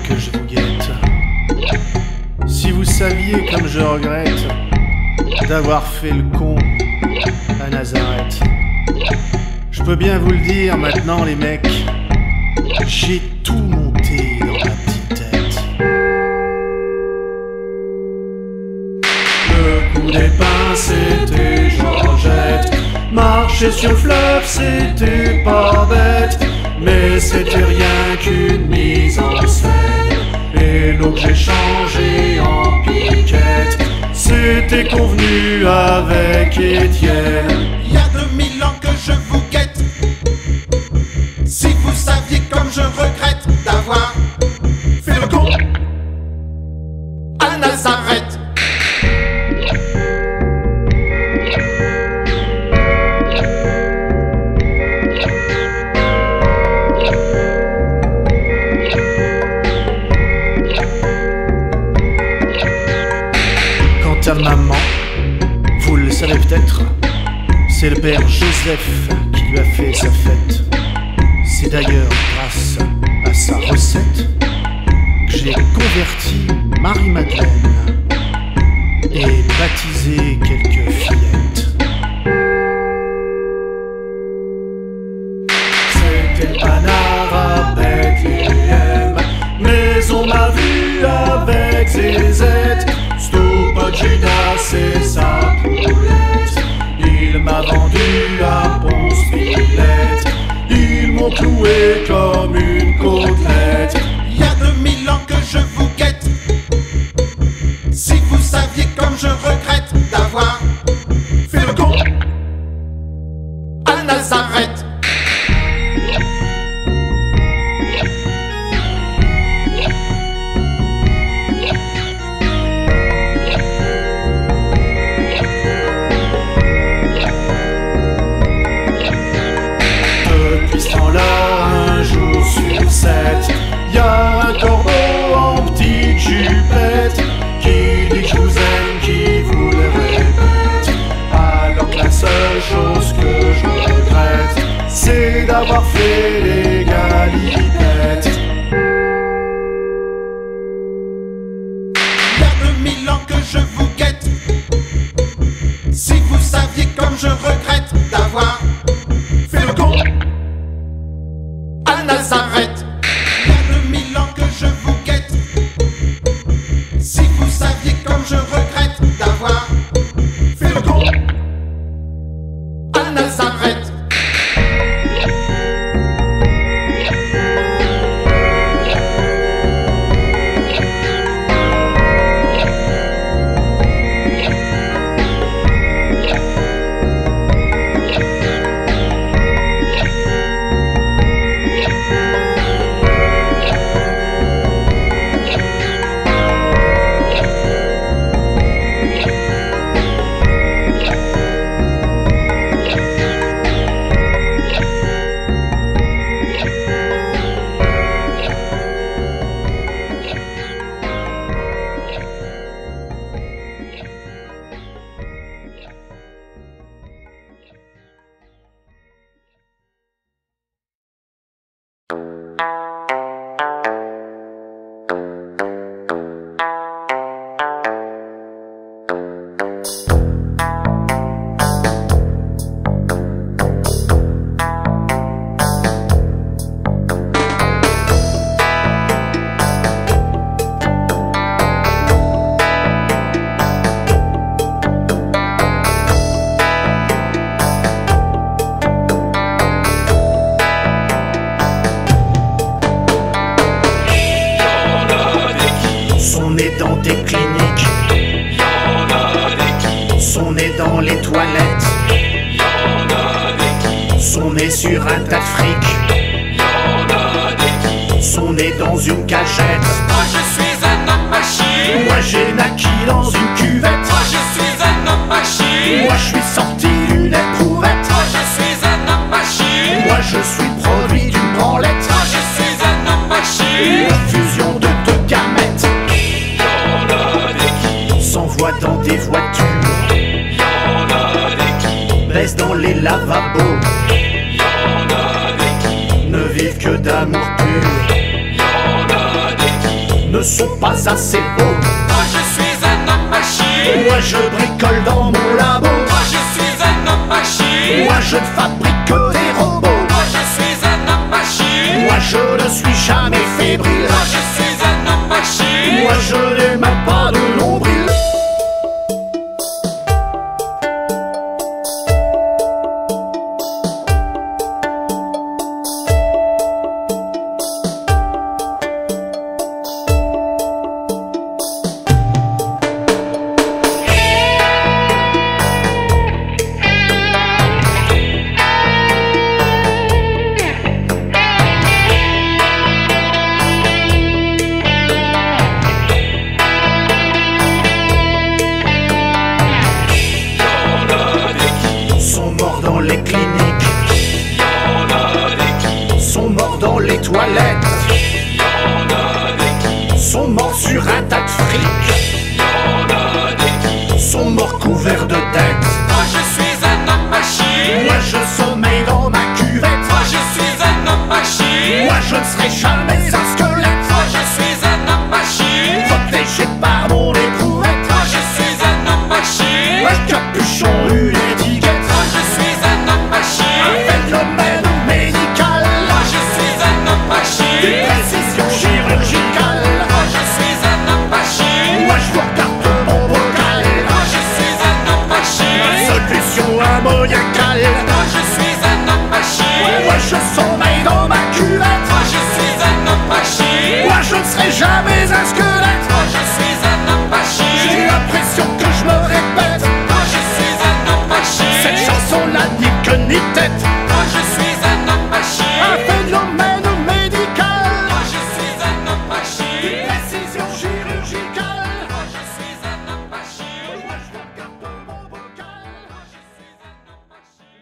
que je vous guette. Si vous saviez comme je regrette d'avoir fait le con à Nazareth. Je peux bien vous le dire maintenant les mecs, j'ai tout monté dans ma petite tête. Le coup d'épin c'était Georgette, marcher sur le fleuve c'était pas bête, mais c'était rien qu'une mise en scène. Et l'eau que j'ai changé en piquette, c'était convenu avec Étienne. Il y a 2000 ans que je vous guette. Si vous saviez comme je regrette d'avoir fait le con à Nazareth. Quant à maman, vous le savez peut-être, c'est le père Joseph qui lui a fait sa fête. C'est d'ailleurs grâce à sa recette que j'ai converti Marie-Madeleine et baptisé quelques fillettes. C'était le panard à Bethléem, mais on m'a vu avec Zézette. Stupogina, c'est sa poulette. Il m'a vendu à Ponce Pilate. Ils m'ont cloué comme une côtelette. Il y a 2000 ans que je vous guette. Si vous saviez comme je regrette d'avoir fait le con à Nazareth. Y a un corbeau en petite jupette qui dit que je vous aime, qui vous le répète. Alors que la seule chose que je regrette, c'est d'avoir fait les galipettes. Il y a 2000 ans que je vous guette. Si vous saviez comme je regrette d'avoir fait le con à Nazareth. Je vous guette. Si vous saviez comme je regrette d'avoir fait le con à Nazareth. Dans des cliniques, y'en a des qui son nez dans les toilettes, y'en a des qui son nez sur un tas de fric, y'en a des qui son nez dans une cagette. Moi je suis un homme machine. Moi j'ai naquis dans une cuvette. Moi je suis un homme machine. Moi je suis sorti d'une éprouvette. Moi je suis un homme machine. Moi je suis produit d'une branlette. Moi je suis un homme machine. Une fusion de deux gamètes Y'en a des qui s'envoient dans des voitures, y'en a des qui baissent dans les lavabos, y'en a des qui ne vivent que d'amour pur. y'en a des qui ne sont pas assez beaux. Moi je suis un homme machine. Moi je bricole dans mon labo. Moi je suis un homme machine. Moi je ne fabrique que des robots. Moi je suis un homme machine. Moi je ne suis jamais fébrile. Moi je suis un homme machine. Moi je n'ai même pas de nombril. Les cliniques, Y'en a des qui, sont morts dans les toilettes, y'en a des qui, sont morts sur un tas de fric, y'en a des qui. sont morts couverts de dettes. Moi je suis un homme machine. Moi je sommeille dans ma cuvette. Moi je suis un homme machine. Moi je ne serai jamais un squelette. Moi je suis un homme machine. Protégé par mon éprouvette. Moi je suis un homme machine. Un capuchon, une étiquette. Moi je suis un homme Un machine. phénomène médical. Moi je suis un homme Une machine. précision chirurgicale. Moi je suis un homme machine. Moi je vous regarde mon bocal. Moi je suis un homme machine. Solution ammoniacale. Moi je suis un homme machine. Moi je sommeille dans ma cuvette. Moi je suis un homme machine. Moi je ne serai jamais un squelette. Moi je suis un homme J'ai machine. l'impression que je me répète. Moi je suis un homme machine. Cette chanson n'a ni queue ni tête. Moi je suis un homme Un machine. phénomène médical. Moi je suis un homme machine. Précision chirurgicale. Moi je suis un homme machine. Moi je regarde mon bocal. Moi je suis un homme machine.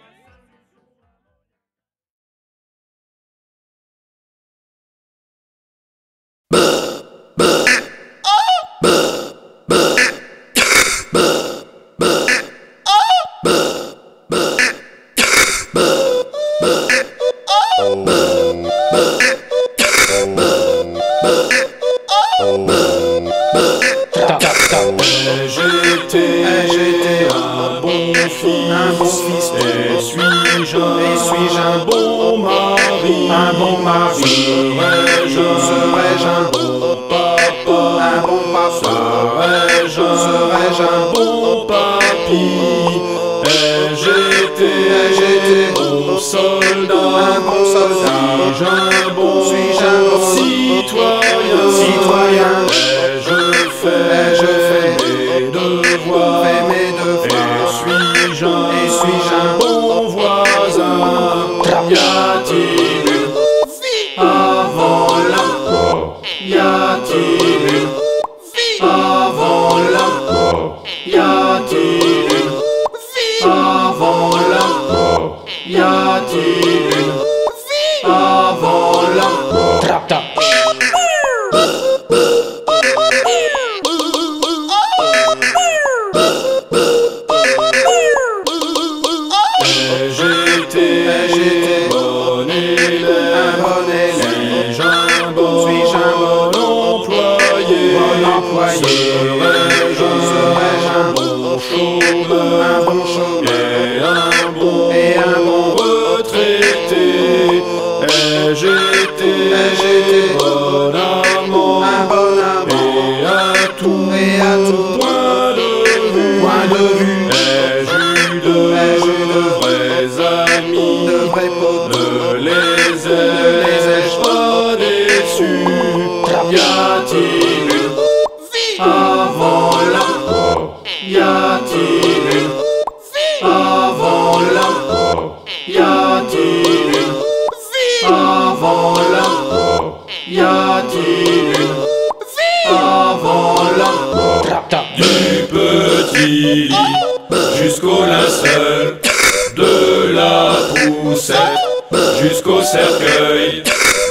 J'étais un bon fils, et suis-je un bon mari, serais-je un bon papa, serais-je un bon papy, et j'étais bon soldat, suis-je un bon citoyen, et je fais mes devoirs, et suis-je un bon voisin, y a-t-il une fille avant la mort, y a-t-il une fille avant la mort, y a-t-il une fille avant la mort, y a-t-il une fille avant la mort. J'étais bon élève, suis-je un bon employé, serais-je un bon chômeur, et un bon retraité, et j'étais bon amant, et à tout point de vue, ai-je de vrais amis, ne les ai-je pas déçus, y a-t-il une vie avant la mort, y a-t-il une vie avant la mort, y a-t-il une vie avant la mort, y a-t-il une vie avant la mort. Du petit lit jusqu'au linceul, de la poussette jusqu'au cercueil,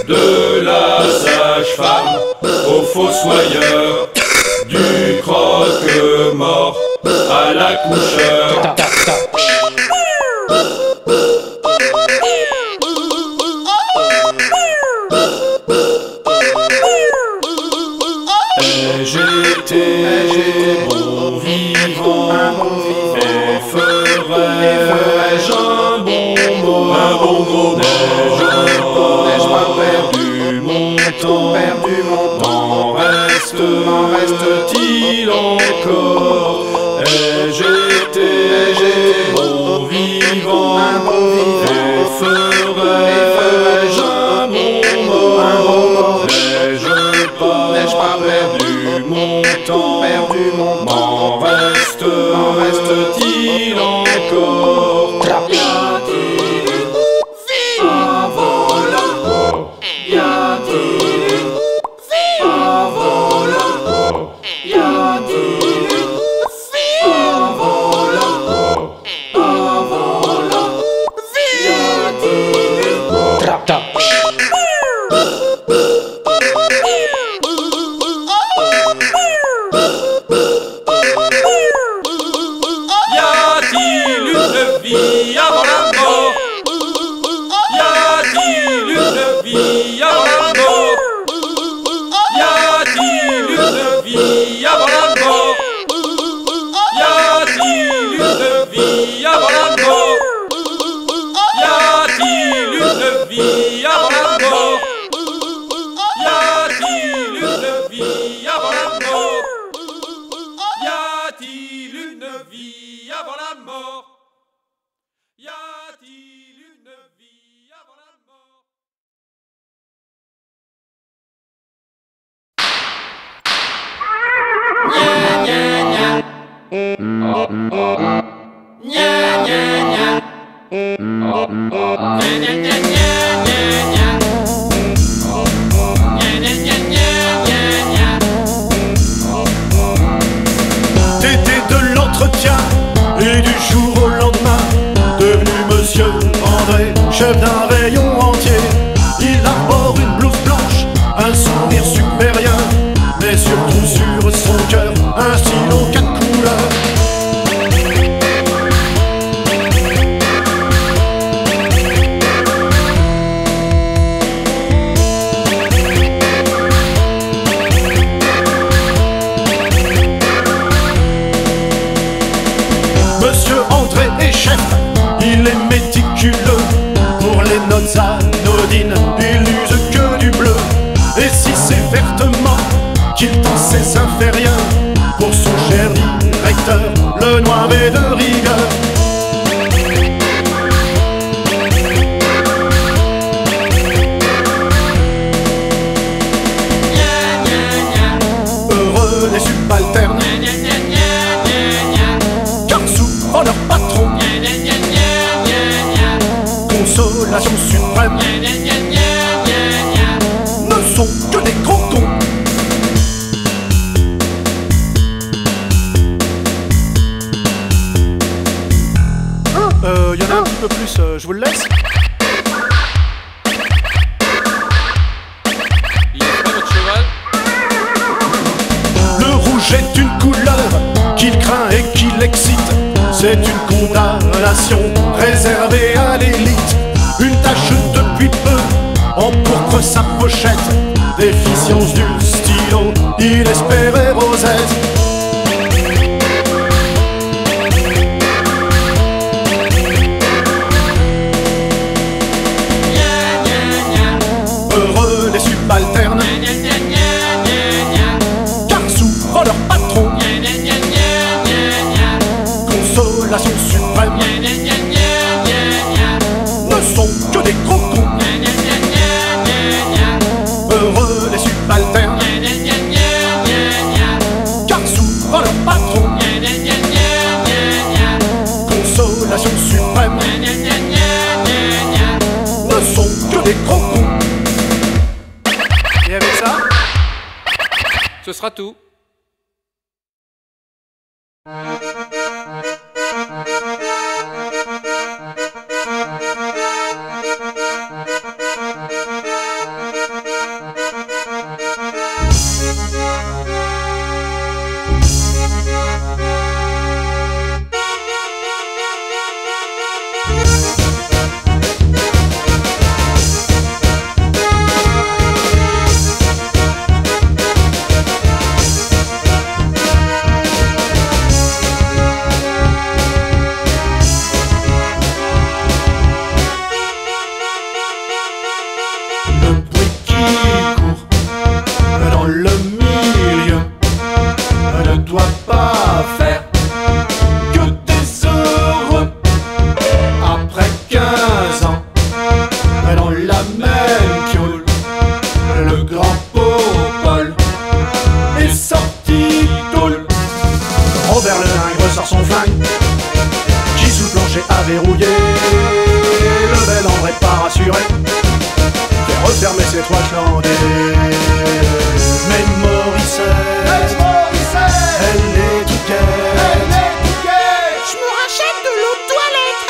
de la sage-femme au fossoyeur, du croque-mort à l'accoucheur. et ferais-je un bon mot? N'ai-je pas perdu mon temps? M'en reste-t-il encore? Ai-je été bon vivant? Et ferais-je un bon mot? N'ai-je pas perdu mon temps? M'en reste-t-il encore? Y a-t-il une fille en volant? Y a-t-il une fille en volant? Y a-t-il une fille en volant? En volant, y a-t-il une trap tap? Y a-t-il une vie avant la mort? Y a-t-il une vie avant la mort? Y a-t-il une vie avant la mort? Y a-t-il une vie avant la mort? Y a-t-il une vie avant la mort? Y a-t-il une vie avant la mort? Y a-t-il une vie avant la mort? Y a-t-il une vie avant la mort? Tété de l'entretien et du jour au lendemain, devenu Monsieur André, chef d'un rayon entier. Il arbore une blouse blanche, un sourire supérieur, mais surtout sur son cœur, un stylo 4 couleurs. Monsieur André est chef, il est méticuleux. Pour les notes anodines, il n'use que du bleu. Et si c'est vertement qu'il tend ses inférieurs, pour son cher directeur, le noir est de rigueur. Heureux les subalternes, car souvent leur patron, consolation suprême, ne sont que des gros cons. Y en a un petit peu plus, je vous le laisse. Il est prêt votre cheval? Le rouge est une couleur qu'il craint et qui l'excite. C'est une condamnation réservée à l'élite. Une tache depuis peu empourpre sa pochette. Déficience du stylo, il espérait Rosette. Heureux les subalternes, car souvent leur patron, consolation suprême, ne sont que des gros cons. Heureux les subalternes, car souvent leur patron, consolation suprême, ne sont que des gros cons. Et avec ça, Ce sera tout. plancher à verrouiller. Le bel André pas rassuré, fait refermer ses trois clandés. Mais Morissette, elle est tout Je me rachète de l'eau de toilette.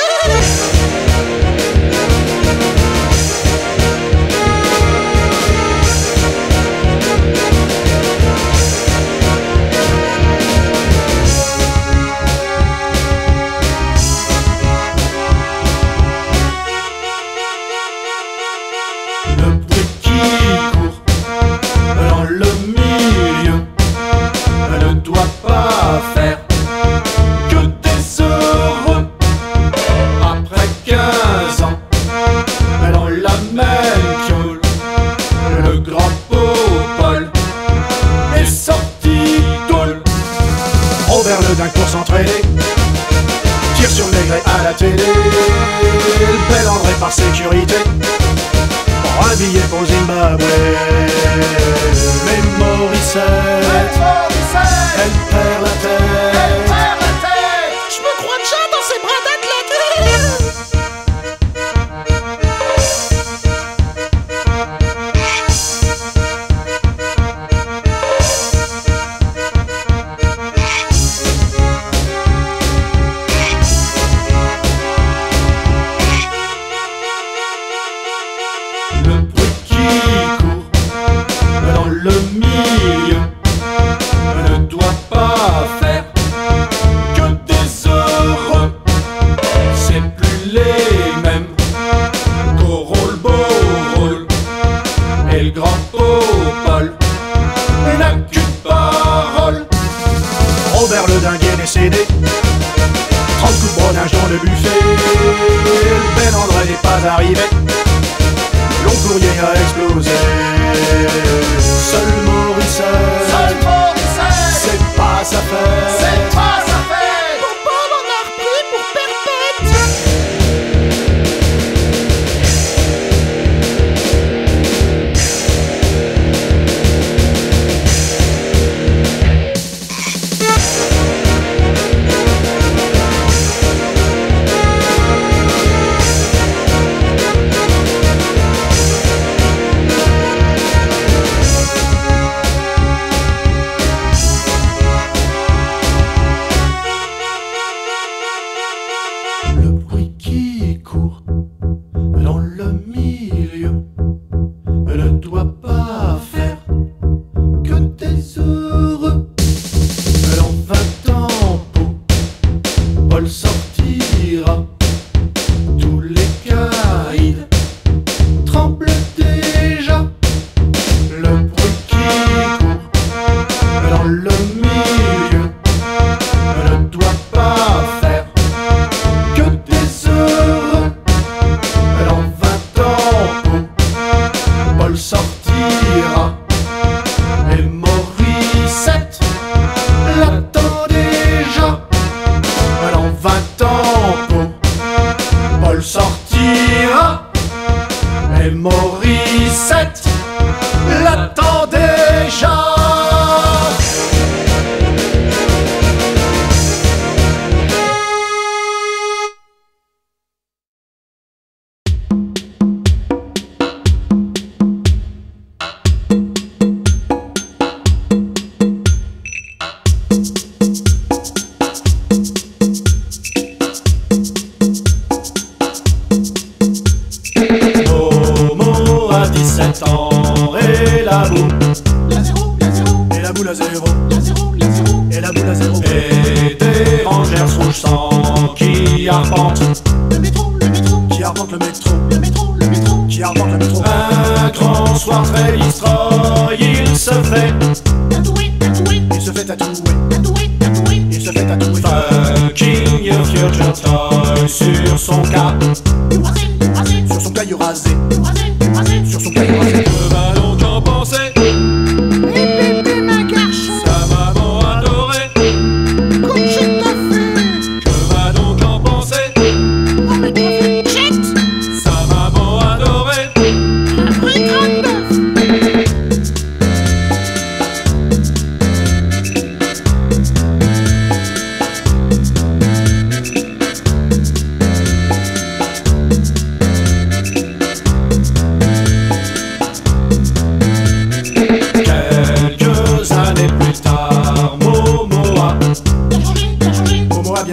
Le bruit qui court dans le milieu ne doit pas faire que des heureux. Après 15 ans, dans la même fiole, le grand Paul est sorti tôle. Robert le d'un cours s'entraîner, tire sur Maigret à la télé. Le bel André par sécurité, pour un billet pour Zimbabwe. Mais Morissette, elle perd la tête. Je me crois déjà dans ses bras d'athlète. Le bruit qui court dans le milieu ne doit pas faire que des heureux. C'est plus les mêmes qu'auront le beau rôle. Et le grand Paul n'a qu'une parole. Robert le dingue est décédé, 30 coups de brodage dans le buffet. Le bel André n'est pas arrivé, long courrier a explosé. Seul Morissette, c'est pas sa fête. Mon Paul en a repris pour perpète. Le bruit qui court dans le milieu ne doit pas faire que des heureux. Dans 20 ans, Paul sortira, tous les caïds tremblent déjà. Le bruit qui court dans le milieu ne doit pas faire que des heureux. Dans 20 ans, Paul sortira, et Morissette l'attend déjà. Dans 20 ans, Paul sortira, et Morissette l'attend déjà. Momo a 17 ans et la boule, et la boule à zéro, et la boule à zéro. Et des rangers rouges sang qui arpentent le métro, qui arpentent le métro, qui arpentent le métro. Un grand soir très destroy, il se fait tatouer, il se fait tatouer, il se fait tatouer. Fucking your future toy sur son cas, sur son caillou rasé, sur son caillou rasé. Que va donc en penser Et bébé ma garçon, sa maman adorée? comme je t'ai fait. Que va donc en penser Oh mais t'as fait jet, sa maman adorée? un vrai crâne d'œuf.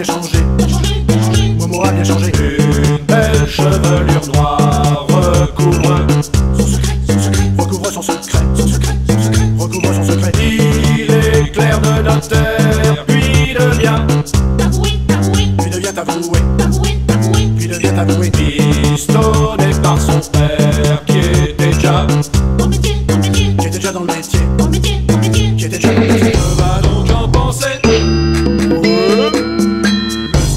changé. Momo a bien changé. Une belle chevelure noire recouvre Son secret, recouvre son secret, recouvre son secret. Il éclaire de la terre, puis devient Puis devient avoué, puis devient avoué. pistonné par son père qui était déjà Qui était déjà dans le métier, qui était déjà dans le métier. Que va donc en penser le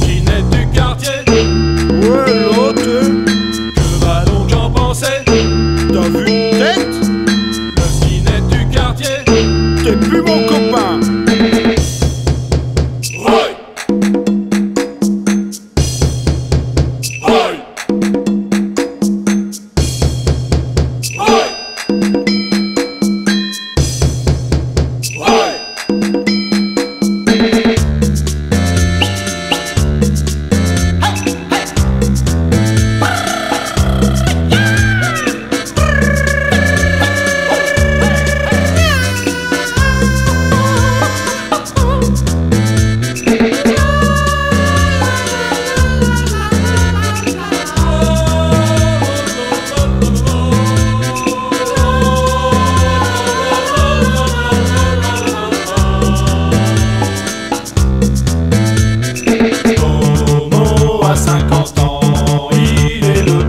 skinhead du quartier? Ouais, l'autre, Que va donc en penser t'as vu une tête? le skinhead du quartier? T'es plus mon copain. Roy! Roy! Roy! Roy! Momo a 50 ans, il est le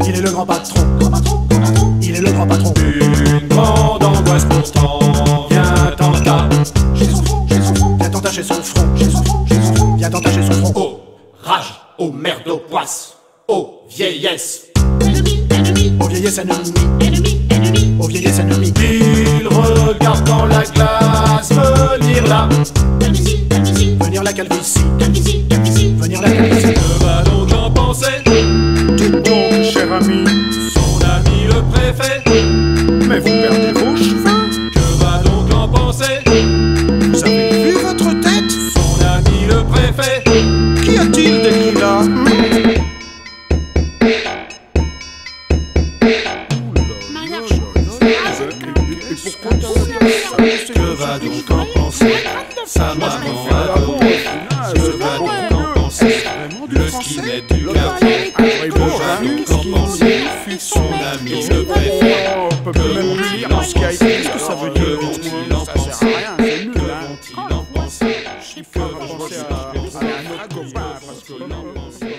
Il est le grand patron, il est le grand patron. une grande angoisse pourtant vient tenta Viens t'entacher son front, viens t'entacher son front. Ô rage, ô merde, ô poisse, ô vieillesse. Au vieillesse ennemi, au vieillesse ennemi. Il regarde dans la glace venir là. Venir la calvitie, venir la calvitie. Que va donc en penser Dites donc, cher ami, son ami le préfet? mais vous perdez vos cheveux. Que va donc en penser Vous avez vu votre tête? son ami le préfet? Qu'y a-t-il d'écrit là? Que va donc en penser sa maman adorée? Que va donc en penser le skinhead du quartier? Que va donc en penser son ami le préfet? Que vont-ils en penser? Qu'est-ce que ça veut dire? Que vont-ils en penser? Que vont-ils en penser? Que vont-ils en penser?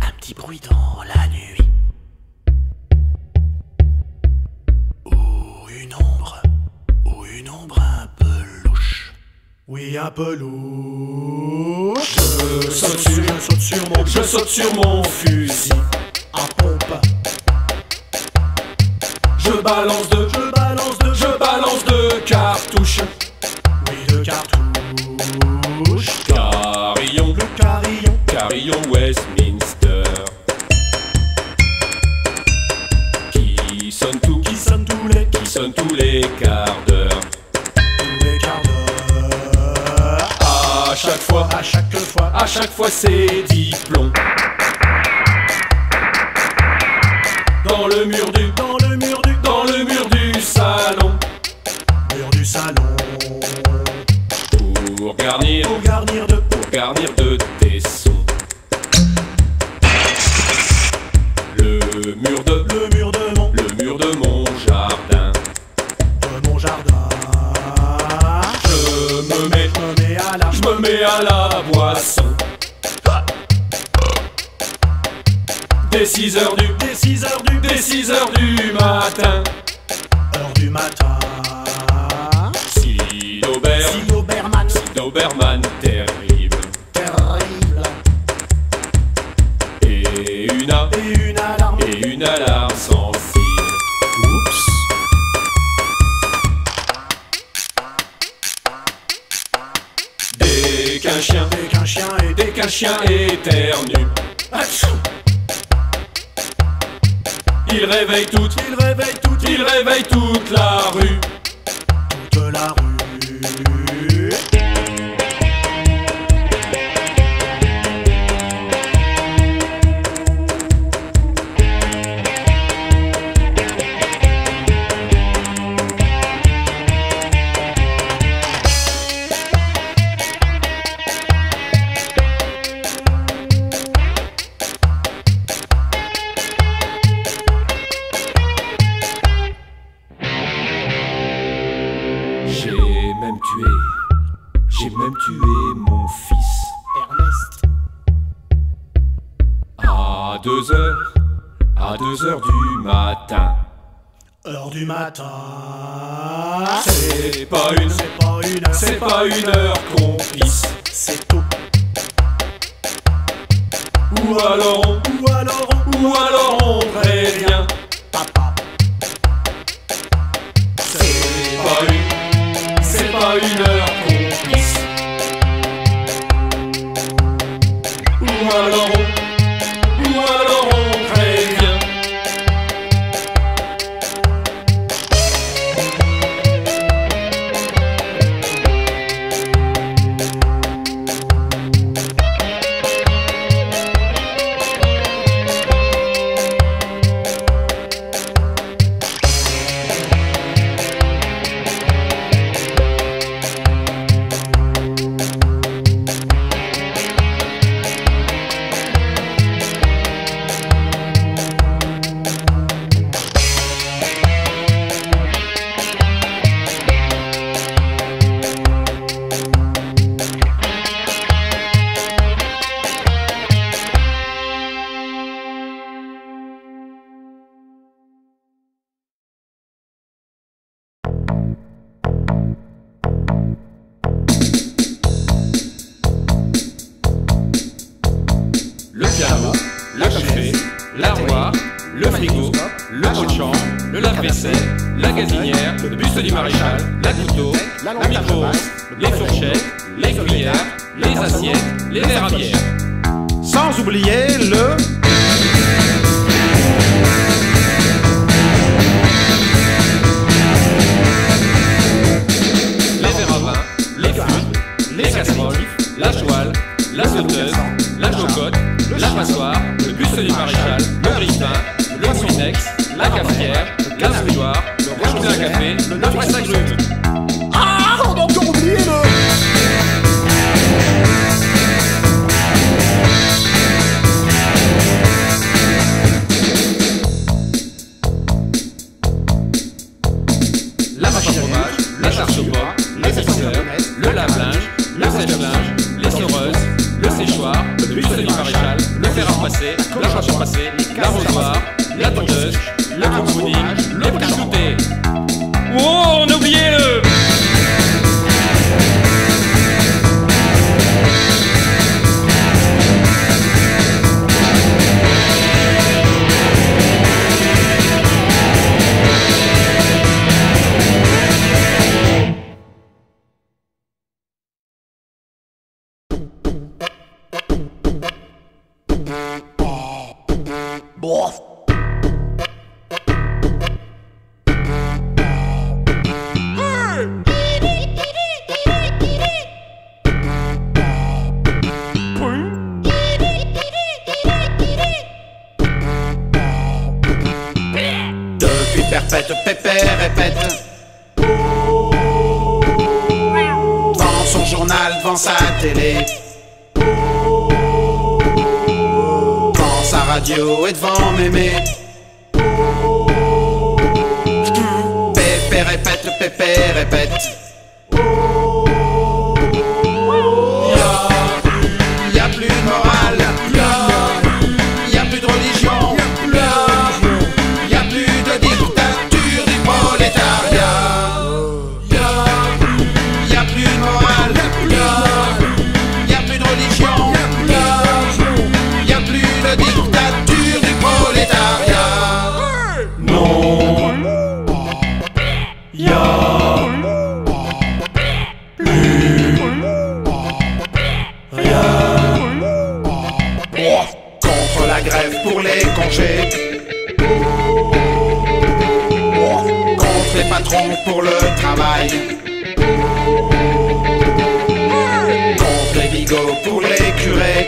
Un petit bruit dans la nuit. Ou une ombre un peu louche. Oui, un peu louche. Je saute sur mon fusil. À pompe, Je balance deux cartouches. oui, de cartouche. Carillon, Le carillon, carillon Westminster. Qui sonne tous les quarts d'heure. tous les quarts d'heure. À chaque fois, À chaque fois, c'est 10 plombs. Dans le mur du salon. mur du salon. Pour garnir de tessons. Le mur de mon jardin. De mon jardin. Je me mets à la boisson. Dès 6 heures du matin. Heure du matin. Si Doberman terrible. Terrible. Et une alarme sans fil. Oups. Dès qu'un chien éternue. Atchou. Il réveille toute la rue. Toute la rue. J'ai même tué mon fils. Ernest. À 2h du matin. Heure du matin. C'est pas une heure complice. C'est tôt. Ou alors on prévient. Papa. C'est pas une heure complice. Ou alors on prévient. Le piano, le café, l'armoire, le frigo, le pot de chambre, le lave-vaisselle, la gazinière, le buste du maréchal, la couteau, la micro-ondes, les fourchettes, les cuillères, les assiettes, les verres à bière. Sans oublier le... Les verres à vin, les flûtes, les casseroles, la joile, la sauteuse, la cocotte, la passoire, le buste du maréchal, le grille-pain, le moulinex, la cafetière, la bouilloire, le rouge à café, la presse à grumes. Ah, on a encore oublié le... La machine à fromage, la charge au bois, les épaisseurs, le lave-linge, le sèche-linge, les soreuses, le séchoir, le buste du maréchal, le fer à repasser, la charge à repasser, l'arrosoir, la tondeuse, le compounding, le bouche shooté. Oh, on a oublié le... Bof. Depuis perpète, pépère répète. Devant son journal, devant sa télé. Devant sa radio et devant mémé. Pépère répète, pépère répète. Y a plus de morale, y a plus de religion, y a plus de dictature du prolétariat. Y a plus de morale, y a plus de religion, y a plus de dictature du prolétariat. Non, y a contre la grève pour les congés, contre les patrons pour le travail, contre les bigots pour les curés.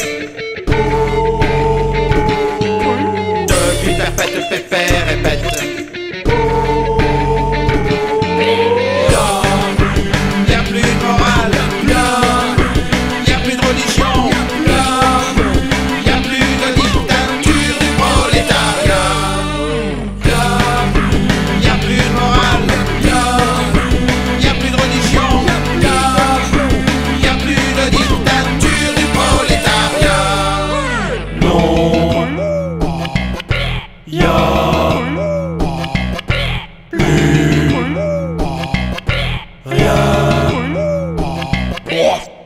Depuis perpète, pépère répète. Y a plus de morale, y a plus de religion, y a plus de dictature du prolétariat. Y a plus de morale, y a plus de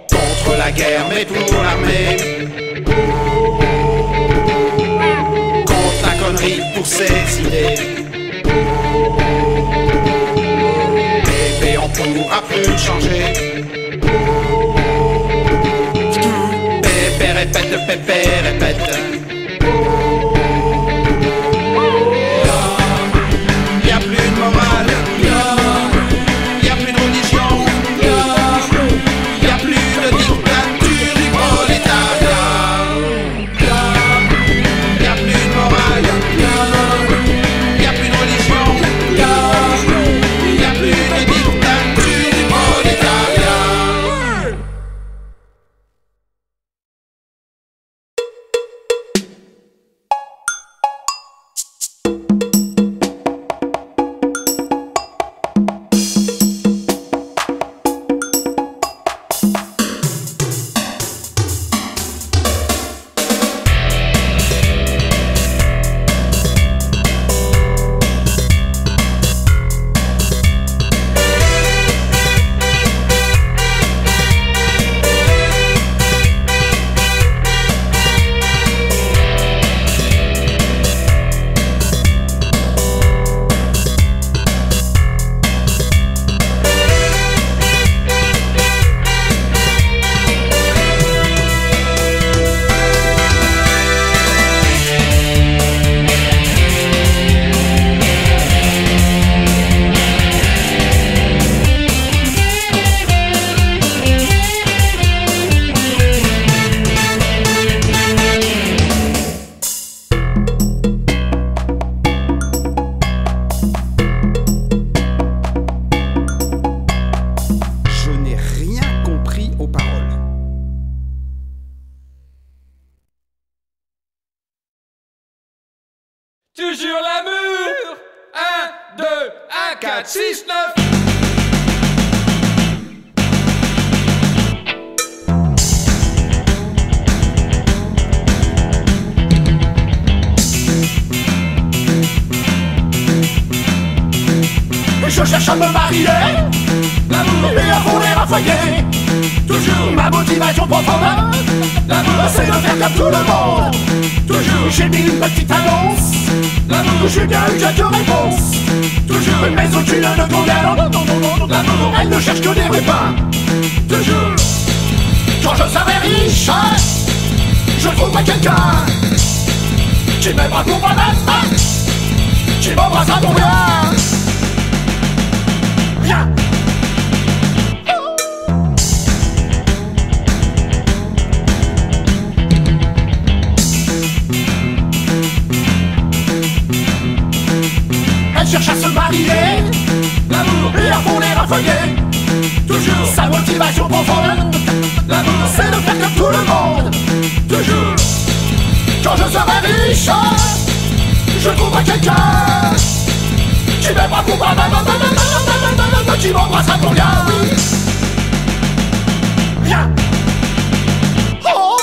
Contre la guerre, mais pour l'armée. Contre la connerie, pour ses idées. Bébé, on pourra plus le changer. Bébé, répète, bébé, répète. Y'a plus de morale. Y'a plus de religion. Y'a plus de dictature du prolétariat. Y'a plus de morale. Y'a plus de religion. Y'a plus de dictature du prolétariat. Je n'ai rien compris aux paroles. Toujours l'amour. 1, 2, 1, 4, 6, 9. Je cherche à me marier, l'amour et à fonder un foyer. Toujours ma motivation profonde, l'amour c'est de faire comme tout le monde. Toujours j'ai mis une petite annonce, l'amour j'ai bien eu quelques réponses. Toujours mais aucune ne convient, l'amour elle ne cherche que des repas. Toujours quand je serai riche, je trouverai quelqu'un qui m'aimera pour moi-même, qui m'embrassera pour rien. Viens. Elle cherche à se marier, l'amour et à fonder un foyer. Toujours sa motivation profonde, l'amour c'est de faire comme tout le monde. Toujours quand je serai riche, je trouverai quelqu'un qui m'aimera pour moi, qui m'embrassera pour rien, oui. Viens. Oh.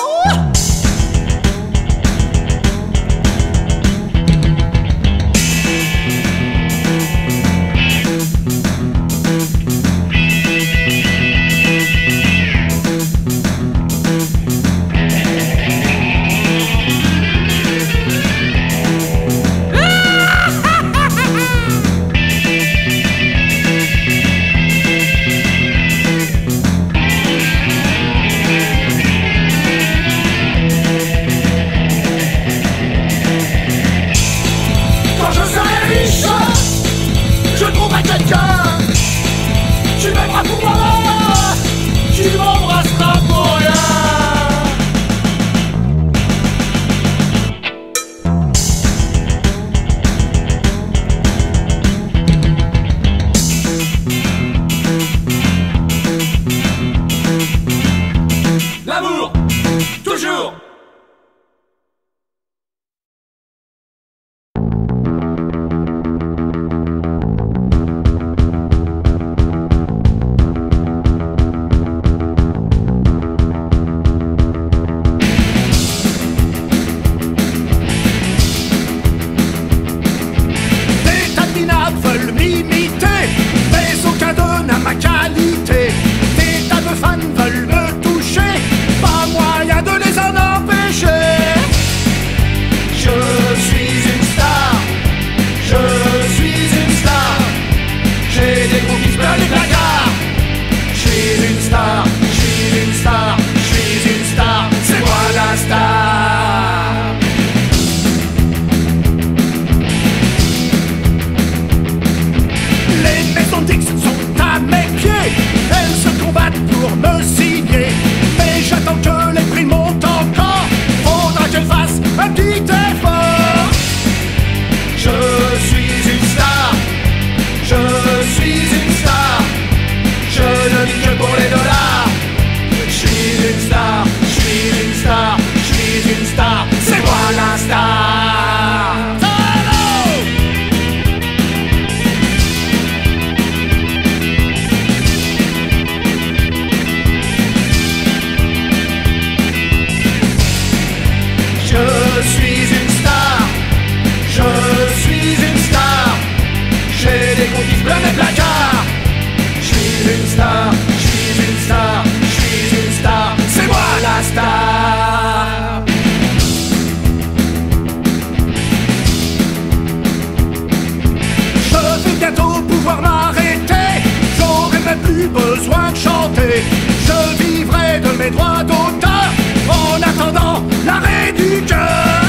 mes droits d'auteur en attendant l'arrêt du cœur.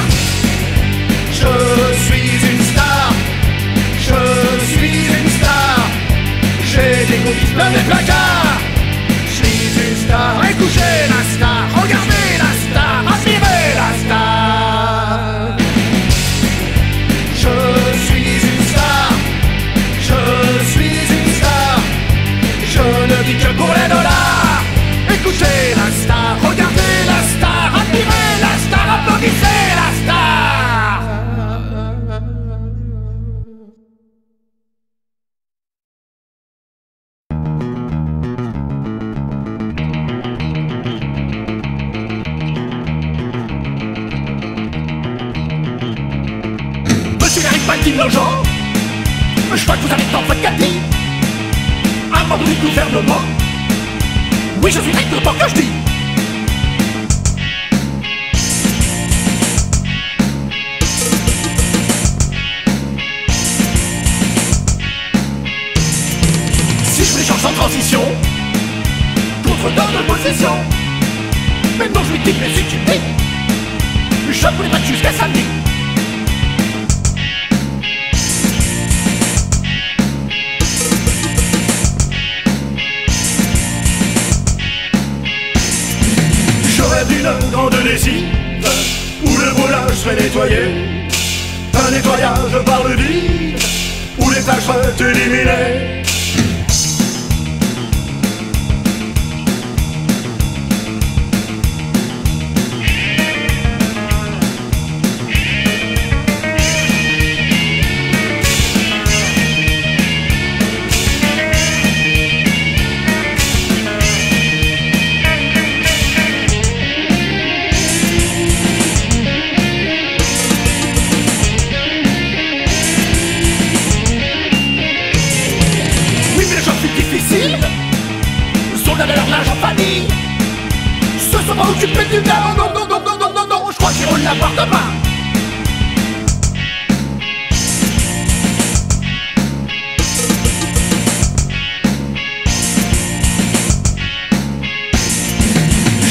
Je suis une star, je suis une star. J'ai des goodies plein les placards. Je suis une star, écoutez la star, regardez la star, admirez la star. Je suis une star, je suis une star. Je ne vis que pour les dollars. Écoutez la star, regardez la star, admirez la star, applaudissez la star. Monsieur Eric Baltine Nogent, je crois que vous avez tant fait Cathy. Un membre du gouvernement. Oui, je suis exactement que je dis. Si je m'échange sans transition contre dans l'opposition, maintenant je lui dis mais si tu dis, je voulais battre jusqu'à samedi. J'aurais d'une grande lessive où le volage serait nettoyé, un nettoyage par le vide où les taches seraient éliminées. Se sont pas occupés du gars, non, non, non, non, non, non, non, je crois qu'ils roulent la porte pas.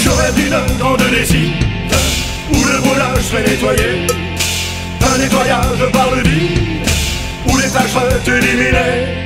J'aurais d'une grande lessive où le volage serait nettoyé, un nettoyage par le vide où les taches seraient éliminées.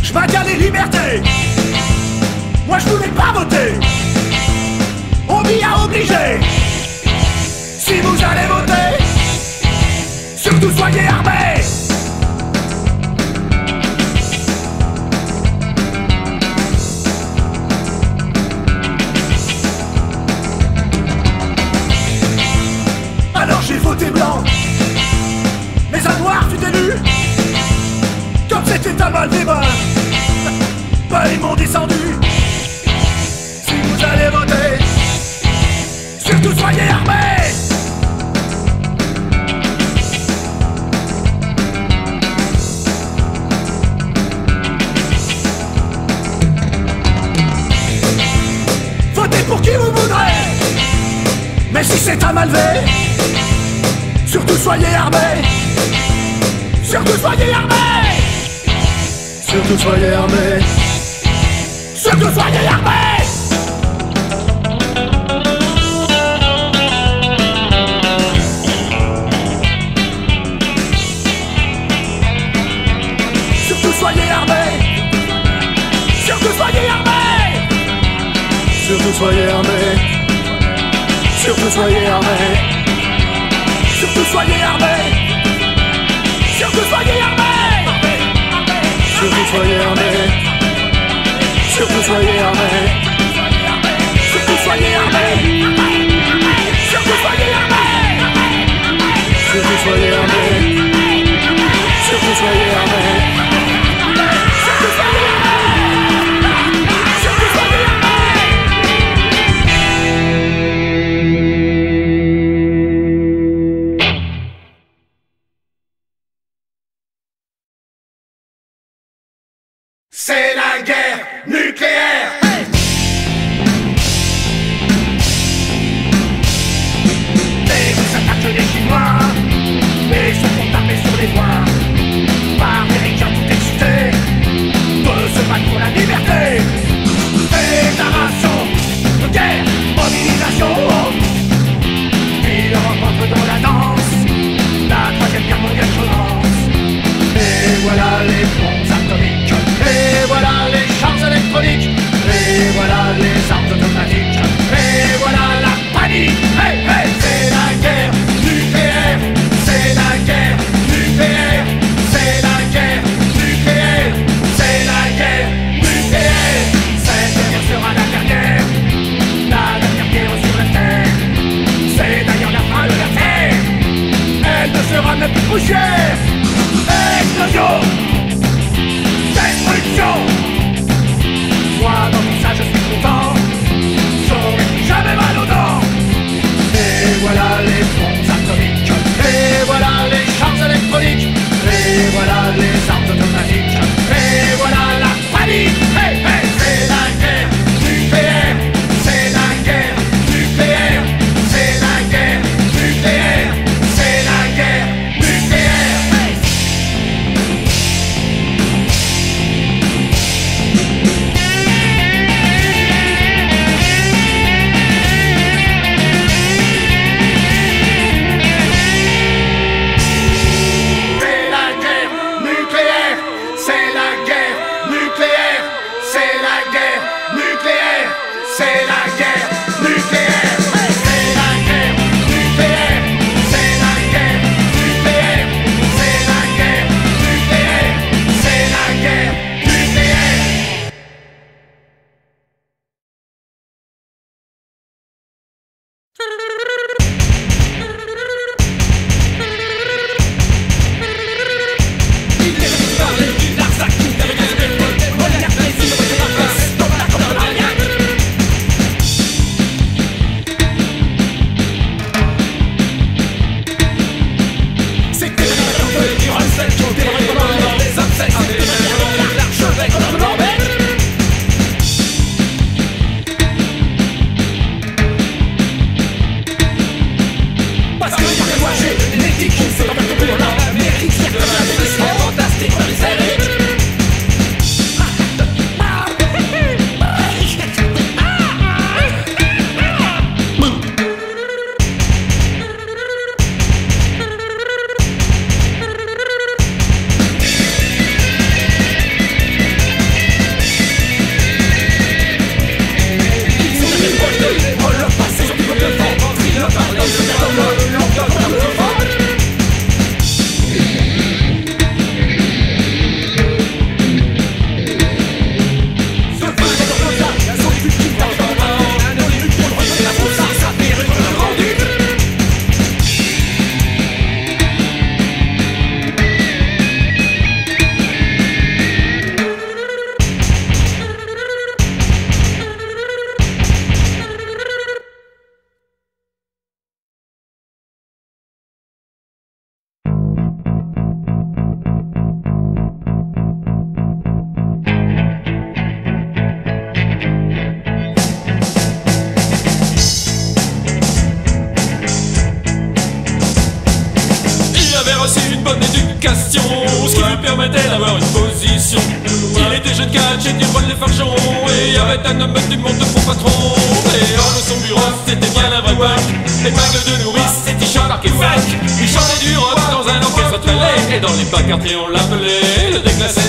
Je maintiens les libertés. Moi je voulais pas voter. On m'y a obligé. Si vous allez voter, surtout soyez armés. Alors j'ai voté blanc, mais un noir fut élu. Comme c'était un mal débat, bah ils m'ont descendu. Si vous allez voter, surtout soyez armés. Votez pour qui vous voudrez, mais si c'est un malvé, surtout soyez armés. Surtout soyez armés. Surtout soyez armés. Surtout soyez armés. Surtout soyez armés. Surtout soyez armés. Surtout soyez armés. Surtout soyez armés. Surtout soyez armés. Surtout soyez armés. Surtout soyez armés. Surtout soyez armés. Surtout soyez armés. Surtout soyez armés. Surtout soyez armés. Surtout soyez armés. Surtout soyez C'est la guerre nucléaire. Et vous attaquent les Chinois et se font taper sur les doigts par Américains tout excités de se battre pour la liberté. Déclaration de guerre, mobilisation. Puis l'Europe entre dans la danse, la troisième guerre mondiale commence. Et voilà les bombes atomiques. Et voilà les chars électroniques. Et voilà les armes automatiques. Et voilà la panique. Hey, hey, c'est la guerre nucléaire. C'est la guerre nucléaire. C'est la guerre nucléaire. C'est la guerre nucléaire. Cette guerre sera la dernière. La dernière guerre sur la terre. C'est d'ailleurs la fin de la terre. Elle ne sera même plus poussière. Explosion. Destruction. Moi dans tout ça je suis content. J'aurais plus jamais mal aux dents. Et voilà les bombes atomiques. Et voilà les chars électroniques. Et voilà les armes automatiques. Et voilà la panique. Hey, hey, c'est la guerre nucléaire. C'est la guerre nucléaire. C'est la guerre nucléaire. C'est la guerre nucléaire. Hey. C'est la guerre nucléaire. C'est la guerre nucléaire. C'est la guerre nucléaire. C'est la guerre nucléaire. C'est la guerre nucléaire. C'est la guerre nucléaire. C'est la guerre nucléaire. Ce qui lui permettait d'avoir une position. Il était jeune catch et du rôle les farchons. Et y avait un homme du monde pour patron. Et hors de son bureau, c'était bien un vrai punk. Épingle de nourrice, ses t-shirts marqués funk. Il chantait du rock dans un orchestre traîné. Et dans les bas quartiers on l'appelait le déclassé.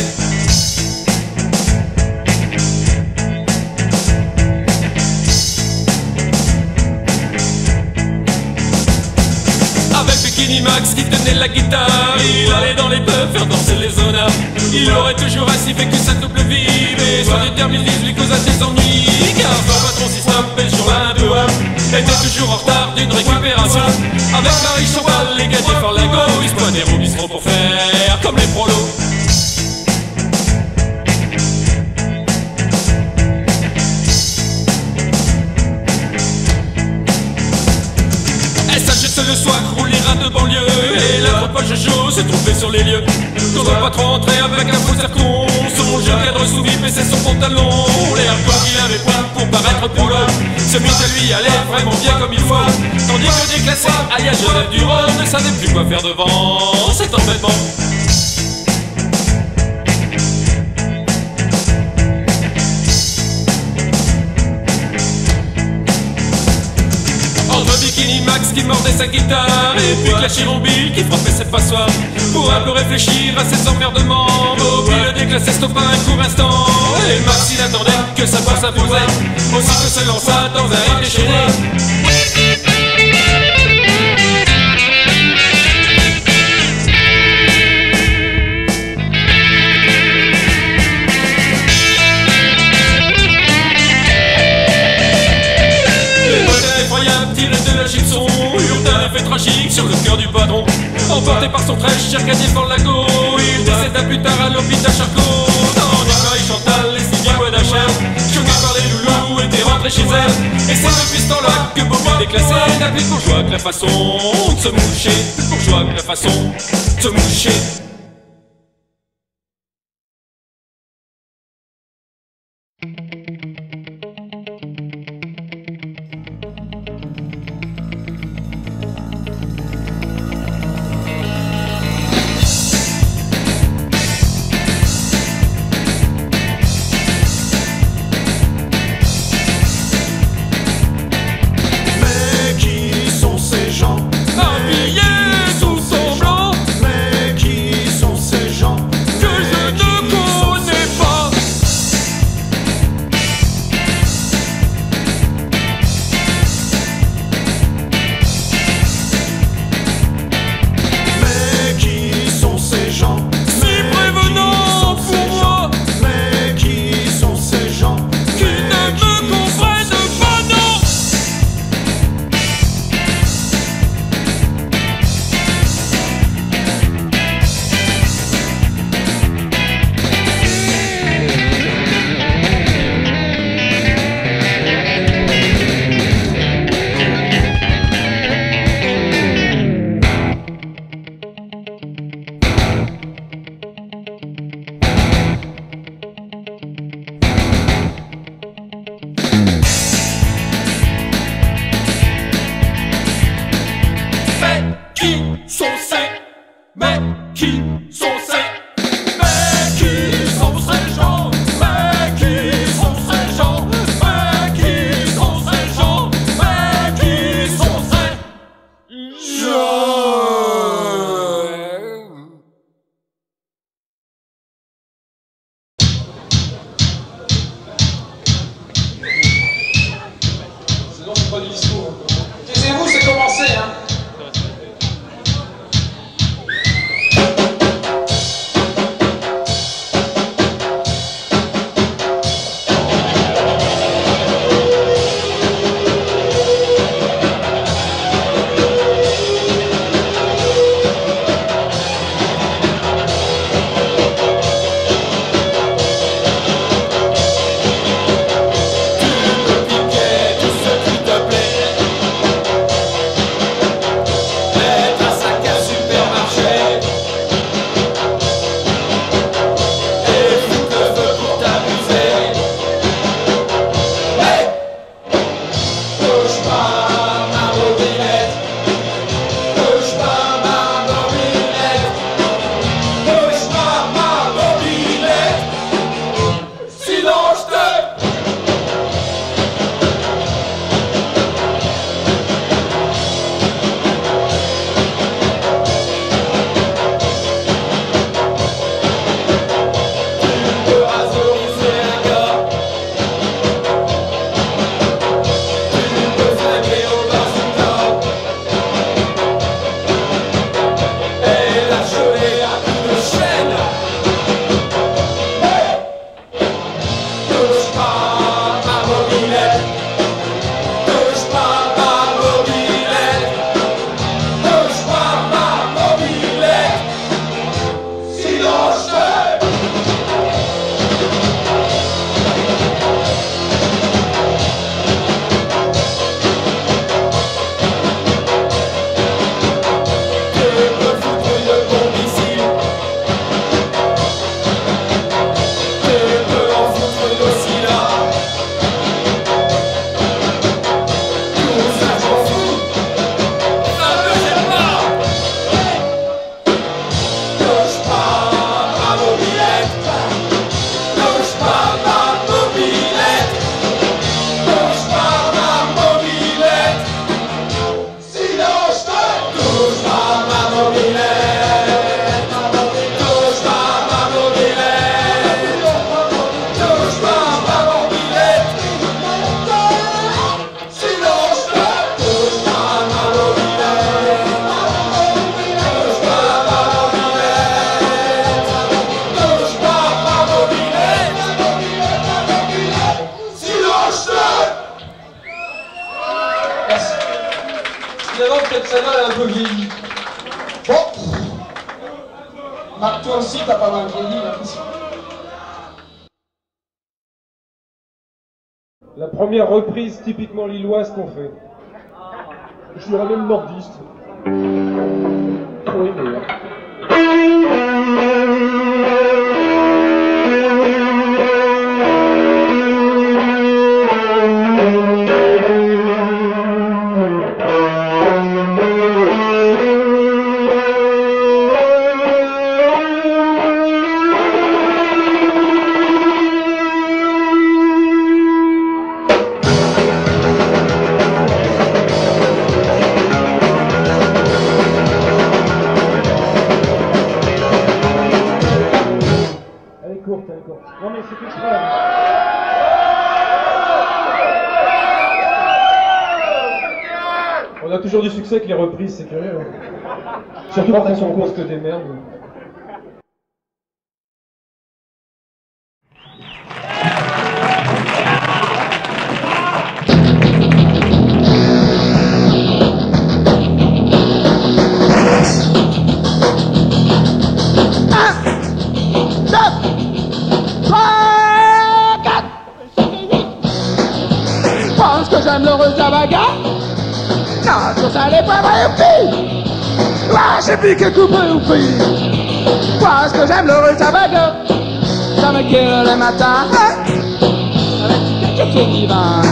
Avec bikini Max qui tenait la guitare. Il allait dans les pubs faire danser les zonas. Il aurait toujours ainsi vécu sa double vie, mais soit déterminisme lui causa des ennuis. Car son patron système sur l'un de WAP était toujours en retard d'une récupération. Avec Marie Chantal, les gadgets par la go, ils se pointaient au bistrot pour faire comme les prolos. Le soir roule les rats de banlieue et la poche Jojo s'est trompée sur les lieux. Quand le patron entrait avec un faux zircon, son jeu cadre sous vif baissait son pantalon. Les hardcore qu'il avait point pour paraître pour l'homme, ce mythe à lui allait vraiment bien comme il faut. Tandis que déclassé, alias Genève du Rhône, ne savait plus quoi faire devant cet embêtement. Entre Bikini Max qui mordait sa guitare et puis la Chirombile qui frappait cette passoire. Pour un peu réfléchir à ses emmerdements, Mobile déclassé stoppa un court instant. Et Max il attendait que sa voix s'imposait, aussitôt se lança dans un rythme déchaîné. Eurent un effet tragique sur le cœur du patron. Emporté par son très cher cadet par la go, il décéda plus tard à l'hôpital Charcot. Tandis que Marie Chantal et Sylvie Guadachel, choqués par les loulous, étaient rentrés chez elle. Et c'est depuis ce temps-là que Bobby déclassé n'a plus de bourgeois que la façon de se moucher. Plus bourgeois que la façon de se moucher. Taisez-vous, c'est commencé, hein. Marc, toi aussi, t'as pas mal vieilli, l'impression. La première reprise typiquement lilloise qu'on fait. Je dirais même nordiste. Trop aimé, hein. Non mais c'est exprès. On a toujours du succès avec les reprises, c'est curieux. Surtout quand elles sont grosses que des merdes. J'aime l'heureux Javaga. Non, tout ça n'est pas vrai, youpi. Ah, j'ai plus que coupé, youpi. Parce que j'aime l'heureux Javaga. Ça me guérit le matin. Avec quelques pieds divins.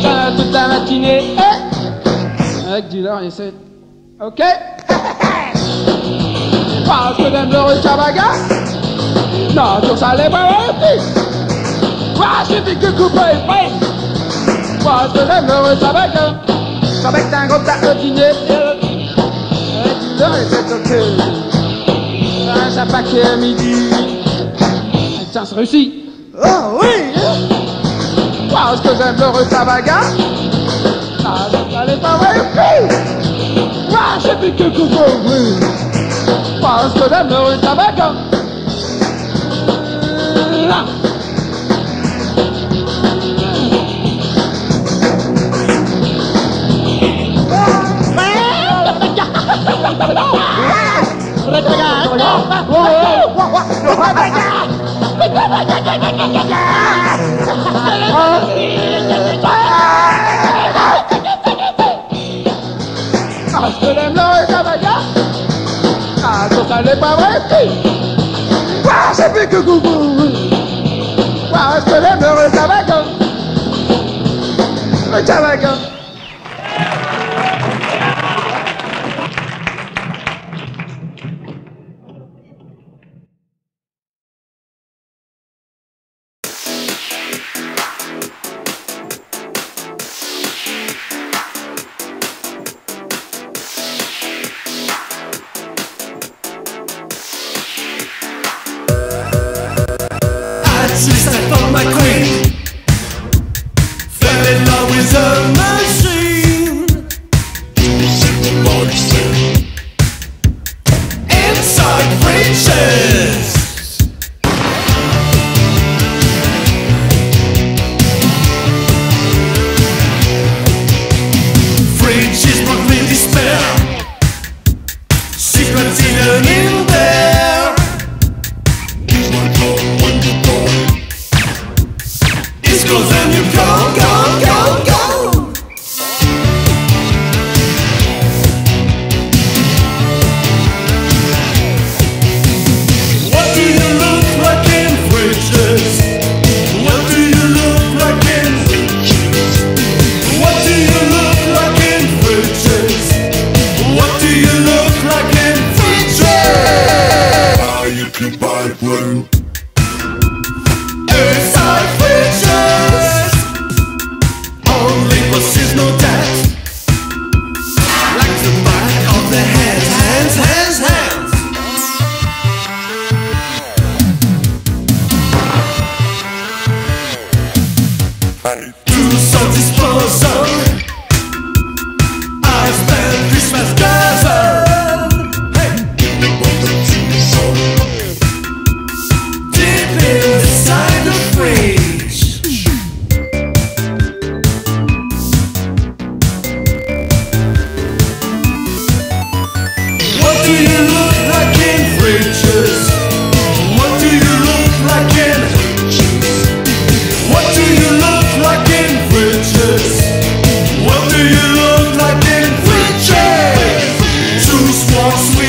J'aime toute la matinée. Avec du leurre et c'est... Ok. Parce que j'aime l'heureux Javaga. Non, tout ça n'est pas vrai, youpi. Ah, j'ai plus que coupé, youpi. Parce que j'aime l'heureux Javaga. Avec un gros tas de dîner. Avec du beurre et c'est ok. Un paquet à midi. Tiens, c'est réussi. Oh oui. Parce que j'aime l'heureux Javaga. Ah, ça n'est pas vrai, oui. Ah, j'ai plus que coucou, oui. Parce que j'aime l'heureux Javaga. Là. Parce que j'aime l'heureux Javaga. Ah, ça n'est pas vrai, ah, c'est plus que coucou. Parce que j'aime l'heureux Javaga. Le Javaga. Just I found my queen. Fell in love with a machine. Inside fridges. Fridges brought me despair. Secrets hidden in there. Then you go, go, go, go. What do you look like in fridges? What do you look like in fridges? What do you look like in fridges? What do you look like in fridges? How you can buy one. Inside fridges. There's no doubt. Like the back of the hands. To some disposal, I spent Christmas gathered. Deep inside the fridge. What do you look like in fridges?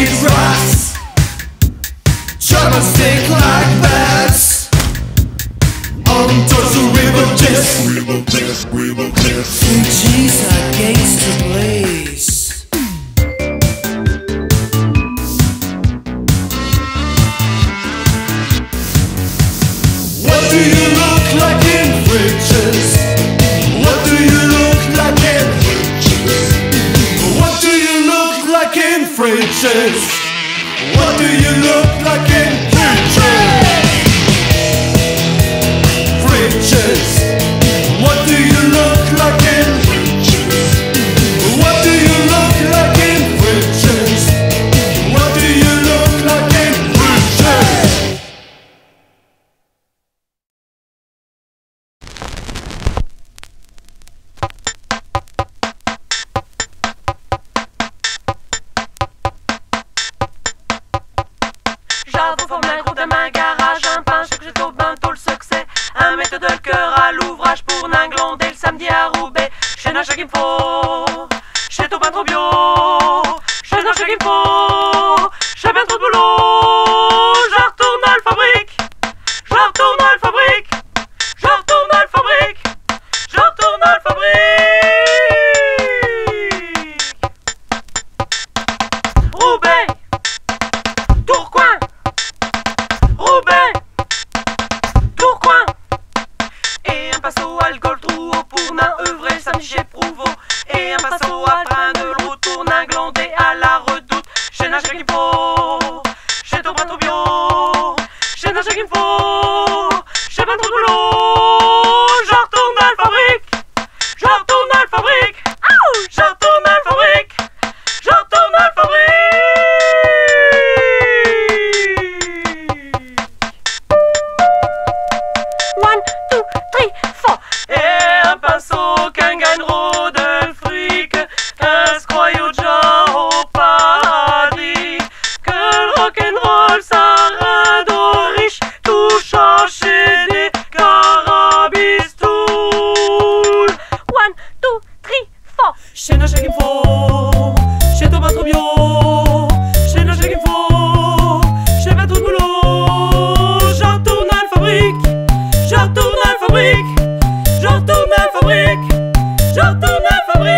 eat rats. Trying to stick like bats onto the river chest. Fugees are gangster blaze. What do you look like in fridges? What do you look like in fridges? What do you look like in fridges? What do you look like in fridges? Fridges. What do you look like in fridges? What do you look like in fridges? What do you look like in fridges? J'avoue forme un gros de main garage, un pain, chaque jet au bain, tôt le succès. Un méthode de cœur à l'ouvrage pour n'inglander le samedi à Roubaix. Chez Nacha qu'il me faut, chez ton pain trop bio. Chez Nacha qu'il me faut, j'ai bien trop de boulot. Je retourne à la fabrique, je retourne à la fabrique, je retourne à la fabrique, je retourne à la fabrique. Roubaix, Tourcoing, Roubaix, Tourcoing. Et un passo à Goltrou au Pournin, œuvré samedi chez Prouveau. Et un passo à Train de l'eau, tourne inglandé à la Redoute. Chez Nacha qu'il me faut, chez ton pain trop bio. Chez Nacha qu'il me faut, chez pain trop de boulot. Je retourne à la fabrique, je retourne à la fabrique. Je retourne à la fabrique, je retourne à la fabrique. 1, 2, 3, 4. Et un pinceau qu'un gagnero de fric, qu'un scroyau déjà au paradis, que le rock'n'roll ça rend aux riches, tout changer des carabistoul. 1, 2, 3, 4. Chez Nacha qu'il me faut, chez ton pas trop bio. Chez Nacha qu'il me faut, chez pas trop de boulot. Je retourne à la fabrique, je retourne à la fabrique, je retourne à la fabrique, je retourne à la fabrique.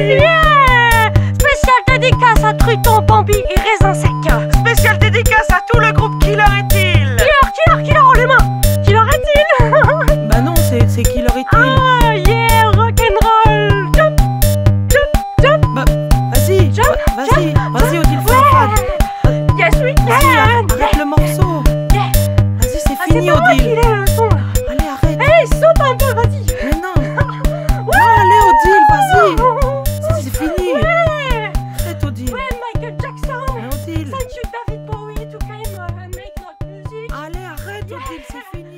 Yeah! Spécial dédicace à Truton, Bambi et Raisin Sec. Spécial dédicace à tout le groupe Killer est-il. Killer, oh les mains. Killer est-il? Bah non, c'est qui leur est-il? Ah yeah, rock'n'roll. Jump, jump, jump. Bah, vas-y, Jump, vas-y, jump. vas-y Odile, fais fan. Yes we Vas-y, can. arrête le morceau. Yeah. Vas-y, c'est Ah, fini c'est pas moi qui Odile. l'ai le son. Allez, arrête. Hey, saute un peu, vas-y. Mais non. Non, allez Odile, vas-y. C'est fini. Ouais. Arrête Odile. Ouais, Michael Jackson. Mais Odile. Thank you David Bowie to come and make notre music. Allez, arrête Odile, c'est fini.